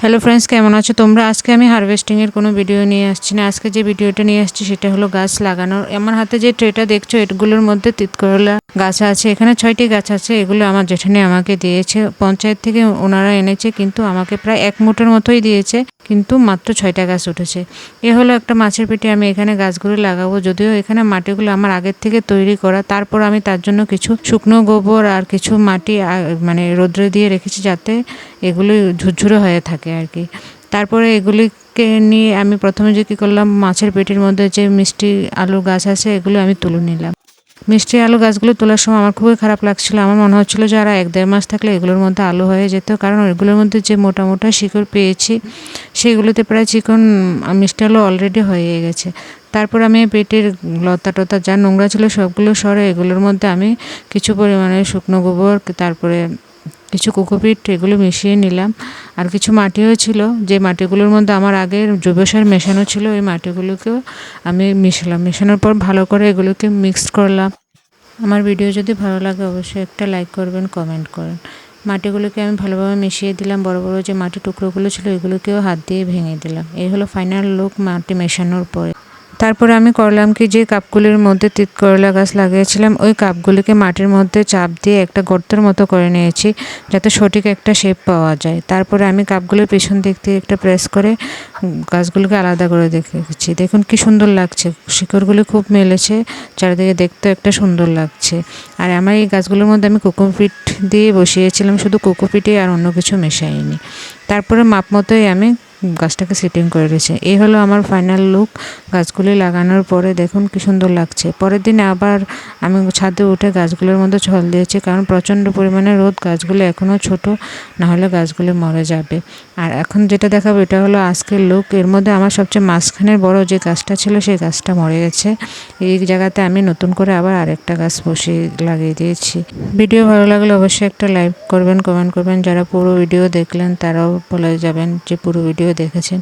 Hello friends, কেমন আছো তোমরা? আজকে আমি হারভেস্টিংয়ের কোনো ভিডিও নিয়ে আসছি না। আজকে যে ভিডিওটা নিয়ে আসছি সেটা হলো গাছ লাগানোর। আমার হাতে যে ট্রেটা দেখছো এগুলোর মধ্যে তিতকরলা গাছ আছে। এখানে 6টি গাছ আছে। এগুলো আমার জেঠানি আমাকে দিয়েছে, পঞ্চায়েত থেকে ওনারা এনেছে, কিন্তু আমাকে প্রায় 1 মুঠের মতোই দিয়েছে, কিন্তু মাত্র 6টা গাছ উঠেছে। এ হলো একটা মাছের পেটে। আমি এখানে গাছগুলো লাগাবো, যদিও এখানে মাটিগুলো আমার আগের থেকে তৈরি করা। তারপর আমি তার জন্য কিছু শুকনো গোবর আর কিছু মাটি মানে রোদ্রে দিয়ে রেখেছি, যাতে এগুলো ঝুরঝুরে হয়ে থাকে আর কি। তারপরে এগুলিকে নিয়ে আমি প্রথমে যে কী করলাম, মাছের পেটির মধ্যে যে মিষ্টি আলু গাছ আছে এগুলো আমি তুলে নিলাম। মিষ্টি আলু গাছগুলো তোলার সময় আমার খুবই খারাপ লাগছিল। আমার মনে হচ্ছিলো যে আর 1-1.5 মাস থাকলে এগুলোর মধ্যে আলু হয়ে যেত, কারণ এগুলোর মধ্যে যে মোটা মোটা শিকড় পেয়েছি সেগুলোতে প্রায় চিকন মিষ্টি আলু অলরেডি হয়ে গেছে। তারপর আমি পেটের লতা টতা যা নোংরা ছিল সবগুলো সরে এগুলোর মধ্যে আমি কিছু পরিমাণে শুকনো গোবর, তারপরে কিছু কোকোপিট এগুলো মিশিয়ে নিলাম। আর কিছু মাটিও ছিল, যে মাটিগুলোর মধ্যে আমার আগের জৈব সার মেশানো ছিল, ওই মাটিগুলোকেও আমি মেশানোর পর ভালো করে এগুলোকে মিক্স করলাম। আমার ভিডিও যদি ভালো লাগে অবশ্যই একটা লাইক করবেন, কমেন্ট করেন। মাটিগুলোকে আমি ভালোভাবে মিশিয়ে দিলাম। বড় বড় যে মাটির টুকরোগুলো ছিল এগুলোকেও হাত দিয়ে ভেঙে দিলাম। এই হলো ফাইনাল লুক মাটি মেশানোর পরে। তারপরে আমি করলাম কি, যে কাপগুলির মধ্যে তিতকরলা গাছ লাগিয়েছিলাম ওই কাপগুলিকে মাটির মধ্যে চাপ দিয়ে একটা গর্তের মতো করে নিয়েছি, যাতে সঠিক একটা শেপ পাওয়া যায়। তারপরে আমি কাপগুলোর পেছন দিক থেকে একটা প্রেস করে গাছগুলোকে আলাদা করে দেখেছি। দেখুন কি সুন্দর লাগছে, শিকড়গুলি খুব মেলেছে, চারিদিকে দেখতে একটা সুন্দর লাগছে। আর আমার এই গাছগুলোর মধ্যে আমি কোকোপিট দিয়ে বসিয়েছিলাম, শুধু কোকোপিটে, আর অন্য কিছু মেশাইনি। তারপরে মাপ মতোই আমি গাছটাকে সেটিং করে রয়েছে। এই হলো আমার ফাইনাল লুক গাছগুলি লাগানোর পরে। দেখুন কি সুন্দর লাগছে। পরের দিন আবার আমি ছাদে উঠে গাছগুলোর মধ্যে জল দিয়েছি, কারণ প্রচণ্ড পরিমাণে রোদ, গাছগুলো এখনও ছোট, না হলে গাছগুলো মরে যাবে। আর এখন যেটা দেখাবো এটা হলো আজকের লুক। এর মধ্যে আমার সবচেয়ে মাঝখানের বড় যে গাছটা ছিল সেই গাছটা মরে গেছে। এই জায়গাতে আমি নতুন করে আবার আরেকটা গাছ বসিয়ে লাগিয়ে দিয়েছি। ভিডিও ভালো লাগলে অবশ্যই একটা লাইক করবেন, কমেন্ট করবেন। যারা পুরো ভিডিও দেখলেন তারাও বলে যাবেন যে পুরো ভিডিও দেখেছেন।